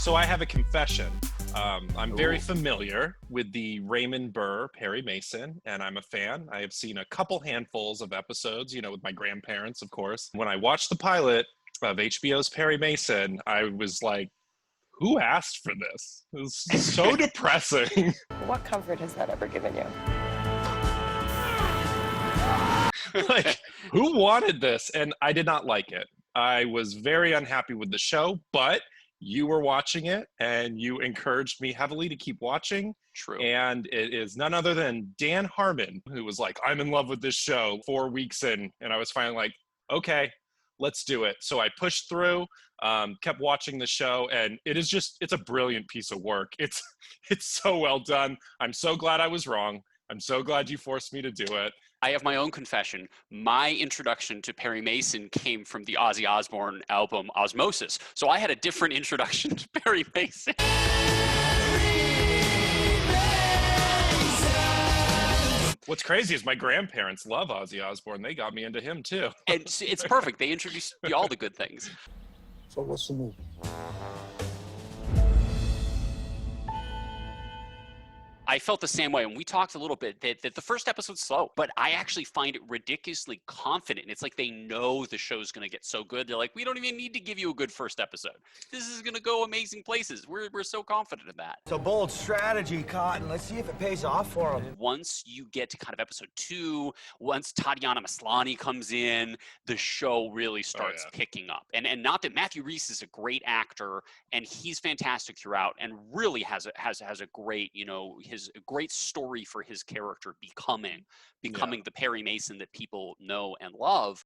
So I have a confession. I'm very familiar with the Raymond Burr, Perry Mason, and I'm a fan. I have seen a couple handfuls of episodes, with my grandparents, of course. When I watched the pilot of HBO's Perry Mason, I was like, who asked for this? It was so depressing. What comfort has that ever given you? Like, who wanted this? And I did not like it. I was very unhappy with the show, but you were watching it and you encouraged me heavily to keep watching. True. And it is none other than Dan Harmon, who was like, I'm in love with this show 4 weeks in. And I was finally like, okay, let's do it. So I pushed through, kept watching the show, and it's a brilliant piece of work. It's so well done. I'm so glad I was wrong. I'm so glad you forced me to do it. I have my own confession. My introduction to Perry Mason came from the Ozzy Osbourne album Osmosis. So I had a different introduction to Perry Mason. What's crazy is my grandparents love Ozzy Osbourne. They got me into him too. And it's perfect. They introduced you all the good things. So what's the movie? I felt the same way, and we talked a little bit that the first episode's slow, but I actually find it ridiculously confident. It's like they know the show's going to get so good. They're like, we don't even need to give you a good first episode. This is going to go amazing places. We're so confident in that. It's a bold strategy, Cotton. Let's see if it pays off for them. Once you get to kind of episode 2, once Tatiana Maslany comes in, the show really starts picking up. And not that Matthew Rhys is a great actor, and he's fantastic throughout, and really has a great, a great story for his character becoming the Perry Mason that people know and love.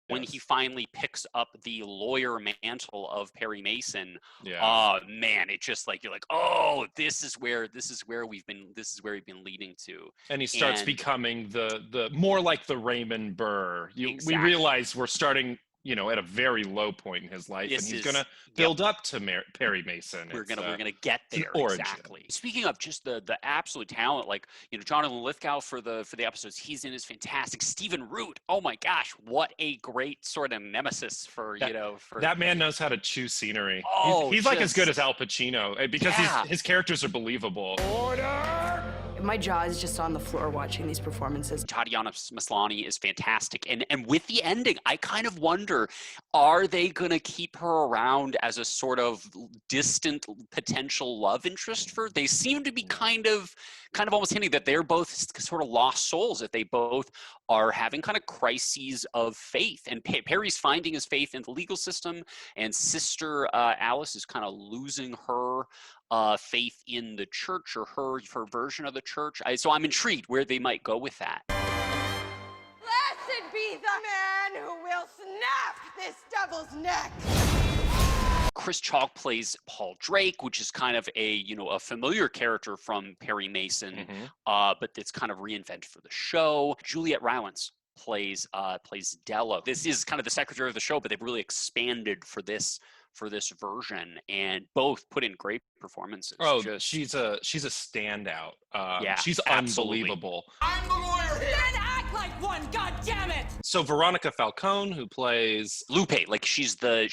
When he finally picks up the lawyer mantle of Perry Mason, oh man, it just like, you're like, oh, this is where we've been leading to. And he starts becoming the more like the Raymond Burr. Exactly. We realize we're starting, at a very low point in his life, and he's going to build up to Perry Mason. We're gonna get there. Origin. Exactly. Speaking of just the absolute talent, like, Jonathan Lithgow for the episodes he's in is fantastic. Stephen Root, oh my gosh, what a great sort of nemesis for that man knows how to chew scenery. Oh, he's like as good as Al Pacino because his characters are believable. Order! My jaw is just on the floor watching these performances. Tatiana Maslany is fantastic. And with the ending, I kind of wonder, are they going to keep her around as a sort of distant potential love interest for? They seem to be kind of almost hinting that they're both sort of lost souls, that they both are having kind of crises of faith. And Perry's finding his faith in the legal system, and Sister Alice is kind of losing her faith in the church, or her version of the church. So I'm intrigued where they might go with that. Blessed be the man who will snap this devil's neck. Chris Chalk plays Paul Drake, which is kind of a familiar character from Perry Mason, but it's kind of reinvented for the show. Juliette Rowlands plays Della. This is kind of the secretary of the show, but they've really expanded for this version, and both put in great performances. Oh, she's a standout. She's absolutely unbelievable. I'm the lawyer here! Then act like one, goddammit! So Veronica Falcone, who plays Lupe, like she's the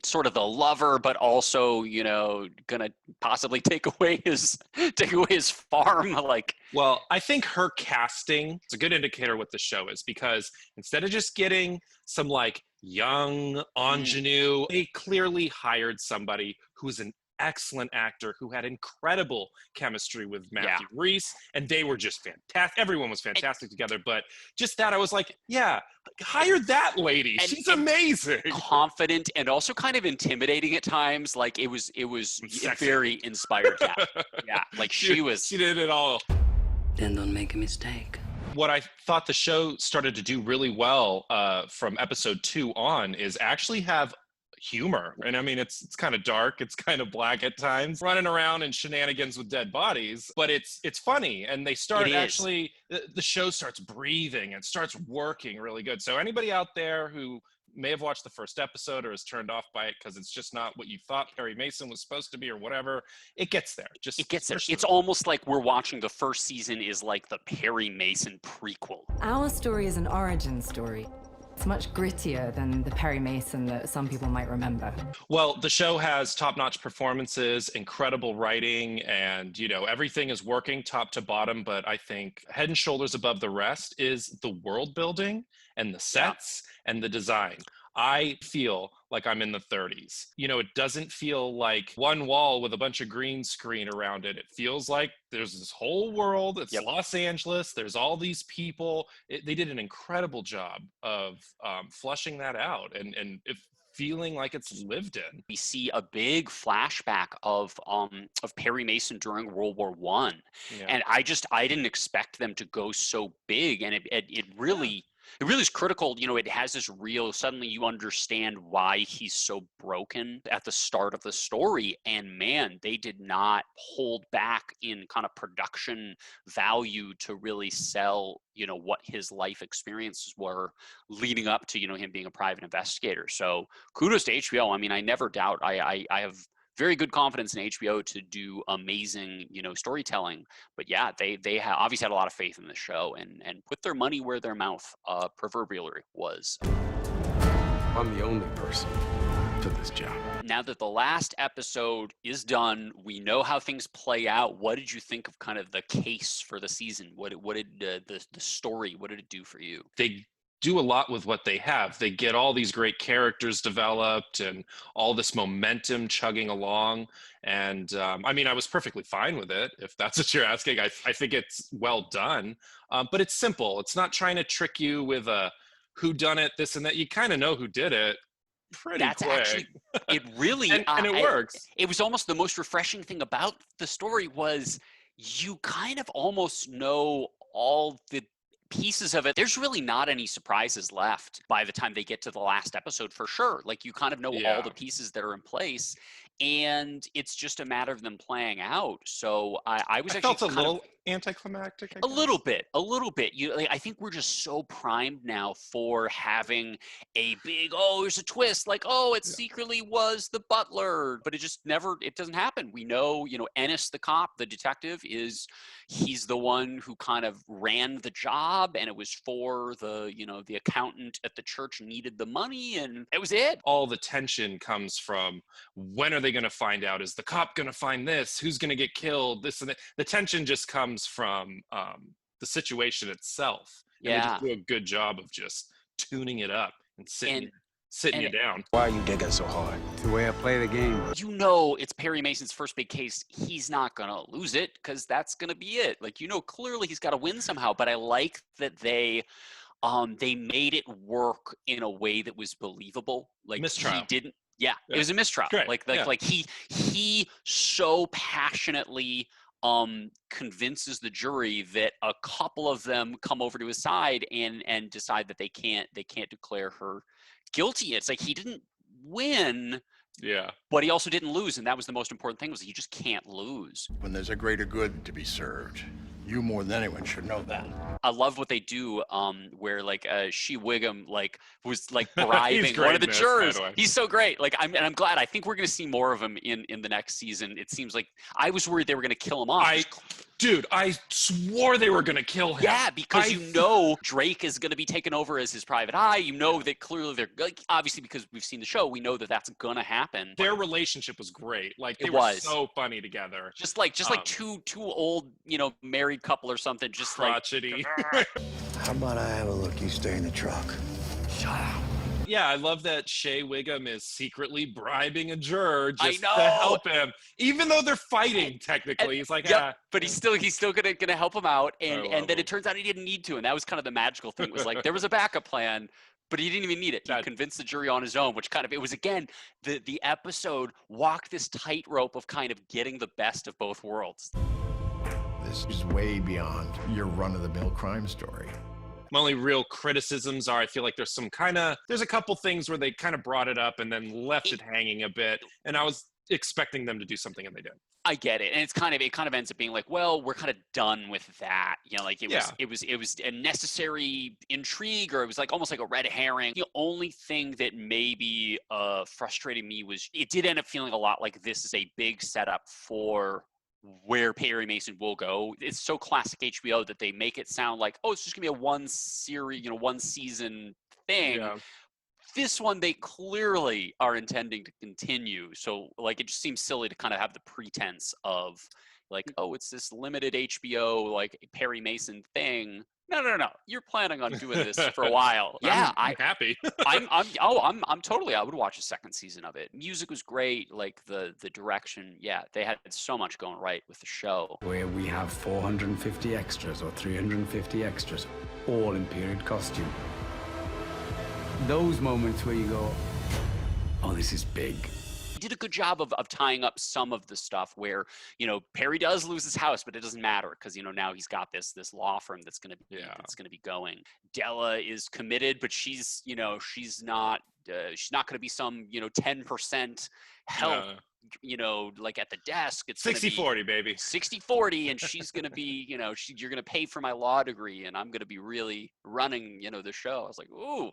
sort of the lover, but also gonna possibly take away his farm. Like, well, I think her casting is a good indicator what the show is, because instead of just getting some like young ingenue, they clearly hired somebody who's an excellent actor who had incredible chemistry with Matthew Rhys, and they were just fantastic. Everyone was fantastic together, but just that, I was like, hire that lady. She's amazing. Confident and also kind of intimidating at times. Like, it was Sexy. very inspired. Like she did it all. Then don't make a mistake. What I thought the show started to do really well from episode 2 on is actually have humor. And I mean, it's kind of dark, it's kind of black at times, running around in shenanigans with dead bodies, but it's funny. And they start actually, the show starts breathing and starts working really good. So anybody out there who may have watched the first episode or is turned off by it because it's just not what you thought Perry Mason was supposed to be or whatever, it gets there. It gets there. It's almost like we're watching the first season is like the Perry Mason prequel. Our story is an origin story. It's much grittier than the Perry Mason that some people might remember. Well, the show has top-notch performances, incredible writing, and everything is working top to bottom. But I think head and shoulders above the rest is the world building and the sets and the design. I feel like I'm in the 30s. It doesn't feel like one wall with a bunch of green screen around it. It feels like there's this whole world. It's Los Angeles. There's all these people. They did an incredible job of flushing that out and feeling like it's lived in. We see a big flashback of Perry Mason during World War I. And I didn't expect them to go so big, and it really is critical. It has this real, suddenly you understand why he's so broken at the start of the story. And man, they did not hold back in kind of production value to really sell, what his life experiences were leading up to, him being a private investigator. So kudos to HBO. I mean, I never doubt, I have very good confidence in HBO to do amazing, storytelling. But yeah, they obviously had a lot of faith in the show and put their money where their mouth proverbially was. I'm the only person for this job. Now that the last episode is done, we know how things play out. What did you think of kind of the case for the season? What did the story, what did it do for you? They do a lot with what they have. They get all these great characters developed and all this momentum chugging along. And I was perfectly fine with it, if that's what you're asking. I think it's well done, but it's simple. It's not trying to trick you with a whodunit, this and that. You kind of know who did it pretty quick. Actually, it really and it works. It was almost the most refreshing thing about the story was you kind of almost know all the pieces of it. There's really not any surprises left by the time they get to the last episode, for sure. Like, you kind of know all the pieces that are in place, and it's just a matter of them playing out. So I felt a little anticlimactic. A little bit. I think we're just so primed now for having a big, there's a twist, like, it secretly was the butler, but it just never, it doesn't happen. We know, Ennis, the cop, the detective, he's the one who kind of ran the job, and it was for the accountant at the church needed the money, and it was it. All the tension comes from, when are they going to find out? Is the cop going to find this? Who's going to get killed? This and that. The tension just comes from the situation itself. And they just do a good job of just tuning it up and sitting you down. Why are you digging so hard? It's the way I play the game. It's Perry Mason's first big case. He's not going to lose it because that's going to be it. Like, clearly he's got to win somehow. But I like that they made it work in a way that was believable. Like, mistrial. He didn't. Yeah, it was a mistrial. Great. Like he so passionately convinces the jury that a couple of them come over to his side and decide that they can't declare her guilty. It's like he didn't win, but he also didn't lose, and that was the most important thing, was he just can't lose. When there's a greater good to be served, you more than anyone should know that. I love what they do, where Shea Wiggum was bribing one of the jurors. He's so great. I'm glad. I think we're going to see more of him in the next season. It seems like I was worried they were going to kill him off. I swore they were going to kill him. Yeah, because Drake is going to be taken over as his private eye. That clearly they're obviously, because we've seen the show, we know that that's going to happen. Their relationship was great. They were so funny together. Just like two old, married couple or something. Just crotchety. How about I have a look? You stay in the truck. Shut up. Yeah, I love that Shea Wiggum is secretly bribing a juror just to I help him, even though they're fighting. Technically, he's like, but he's still gonna help him out, and then it turns out he didn't need to, and that was kind of the magical thing. It was like there was a backup plan, but he didn't even need it. He convinced the jury on his own, which it was, again, the episode walked this tightrope of kind of getting the best of both worlds. This is way beyond your run-of-the-mill crime story. My only real criticisms are, I feel like there's a couple things where they kind of brought it up and then left it hanging a bit, and I was expecting them to do something and they didn't. I get it, and it kind of ends up being like, well, we're kind of done with that. It was a necessary intrigue, or it was almost like a red herring. The only thing that maybe frustrated me was it did end up feeling a lot like this is a big setup for where Perry Mason will go. It's so classic HBO that they make it sound like, it's just gonna be a one season thing. Yeah. This one, they clearly are intending to continue. So, like, it just seems silly to kind of have the pretense of, like, oh, it's this limited HBO, like, Perry Mason thing. No. You're planning on doing this for a while. Yeah, I'm happy. I'm totally. I would watch a second season of it. Music was great. Like the direction. Yeah, they had so much going right with the show. Where we have 450 extras or 350 extras, all in period costume. Those moments where you go, oh, this is big. He did a good job of tying up some of the stuff where, Perry does lose his house, but it doesn't matter because, now he's got this law firm that's going to be going. Della is committed, but she's not going to be some, 10% help. Like at the desk, it's 60-40, baby. 60-40, and she's going to be, you're going to pay for my law degree, and I'm going to be really running, the show. I was like, ooh.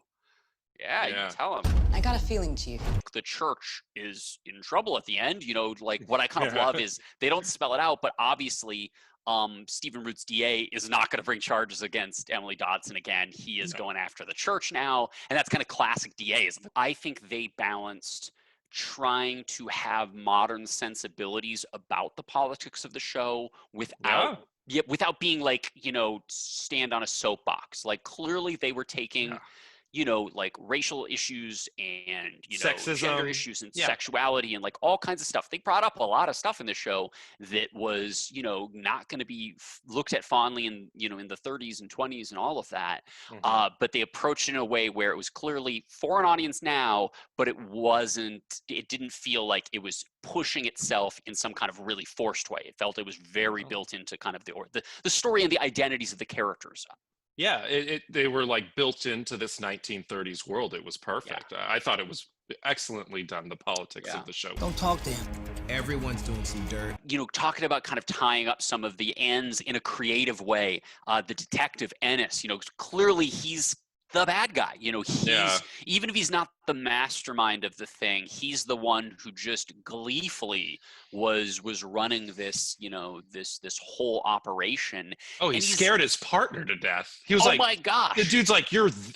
Yeah, you can tell him. I got a feeling, Chief. The church is in trouble at the end. Like what I kind of love is they don't spell it out, but obviously Stephen Root's DA is not going to bring charges against Emily Dodson again. He is going after the church now, and that's kind of classic DAs. I think they balanced trying to have modern sensibilities about the politics of the show without being like, stand on a soapbox. Like clearly they were taking like racial issues and, sexism, gender issues and sexuality and like all kinds of stuff. They brought up a lot of stuff in the show that was, not going to be looked at fondly in, in the 30s and 20s and all of that. But they approached it in a way where it was clearly for an audience now, but it didn't feel like it was pushing itself in some kind of really forced way. It felt it was very built into kind of the story and the identities of the characters. Yeah, they were like built into this 1930s world. It was perfect. I thought it was excellently done, the politics of the show. Don't talk to him. Everyone's doing some dirt. Talking about kind of tying up some of the ends in a creative way. The detective Ennis, clearly he's the bad guy. He's even if he's not the mastermind of the thing, he's the one who just gleefully was running this, this whole operation. Oh, he scared his partner to death. He was oh like, my gosh. The dude's like,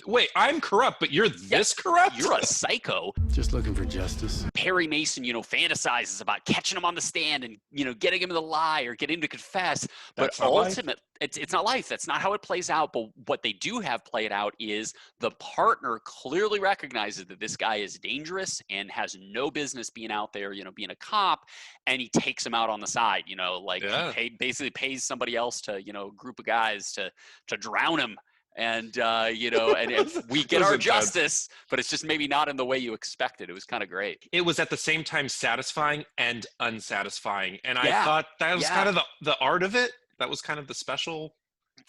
wait, I'm corrupt, but you're this corrupt? You're a psycho. Just looking for justice. Perry Mason, fantasizes about catching him on the stand and, getting him to lie or getting him to confess. But ultimately, it's not life. That's not how it plays out. But what they do have played out is the partner clearly recognizes that this guy is dangerous and has no business being out there, being a cop, and he takes him out on the side, he basically pays somebody else to, a group of guys to drown him. And, and we get our justice, but it's just maybe not in the way you expected. It was kind of great. It was at the same time satisfying and unsatisfying. And I thought that was kind of the art of it. That was kind of the special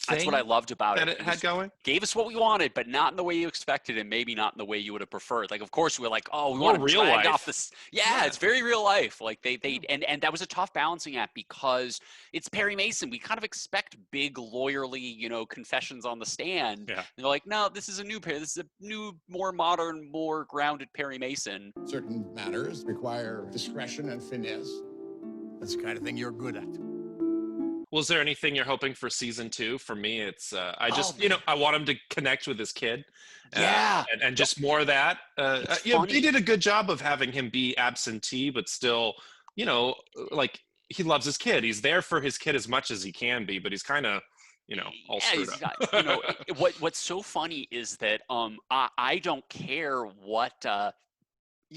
That's what I loved about that it. It had going. Gave us what we wanted, but not in the way you expected, and maybe not in the way you would have preferred. Like, of course, we're like, oh, we want to drag off this. Yeah, it's very real life. Like and that was a tough balancing act because it's Perry Mason. We kind of expect big, lawyerly, confessions on the stand. Yeah. And they're like, no, this is a new Perry. This is a new, more modern, more grounded Perry Mason. Certain matters require discretion and finesse. That's the kind of thing you're good at. Was there anything you're hoping for season 2? For me, it's I want him to connect with his kid. And just more of that. They did a good job of having him be absentee, but still, like he loves his kid. He's there for his kid as much as he can be, but he's kind of, all screwed up. What's so funny is that I don't care what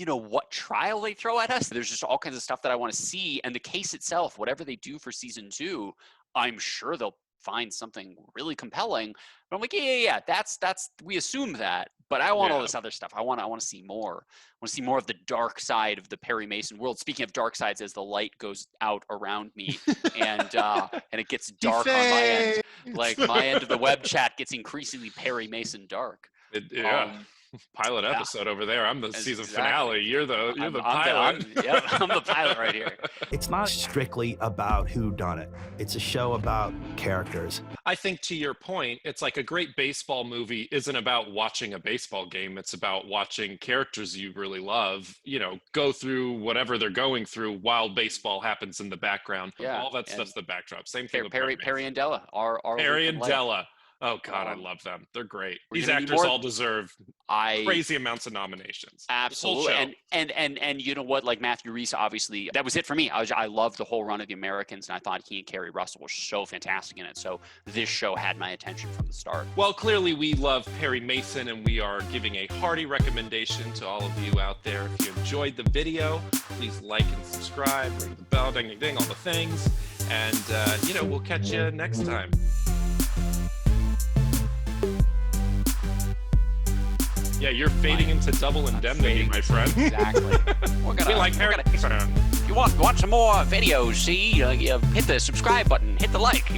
what trial they throw at us. There's just all kinds of stuff that I want to see. And the case itself, whatever they do for season 2, I'm sure they'll find something really compelling. But I'm like, yeah, that's we assume that. But I want all this other stuff. I want to see more. I want to see more of the dark side of the Perry Mason world. Speaking of dark sides, as the light goes out around me and it gets dark on my end, like my end of the web chat gets increasingly Perry Mason dark. Pilot episode over there. I'm the season finale. You're the pilot. I'm the pilot right here. It's not strictly about who done it. It's a show about characters. I think to your point, it's like a great baseball movie isn't about watching a baseball game. It's about watching characters you really love, go through whatever they're going through while baseball happens in the background. All that stuff's the backdrop. Same thing with Perry and Della. Perry and Della. Oh God, I love them. They're great. We're These gonna need actors more- all deserve crazy amounts of nominations. Absolutely. This whole show. And you know what? Like Matthew Rhys, obviously, that was it for me. I loved the whole run of The Americans, and I thought he and Kerry Russell were so fantastic in it. So this show had my attention from the start. Well, clearly we love Perry Mason, and we are giving a hearty recommendation to all of you out there. If you enjoyed the video, please like and subscribe, ring the bell, ding, ding, ding, all the things. And, we'll catch you next time. Yeah, you're fading into Double Indemnity, my friend. Exactly. We like Perry Mason. If you want some more videos, see, hit the subscribe button, hit the like,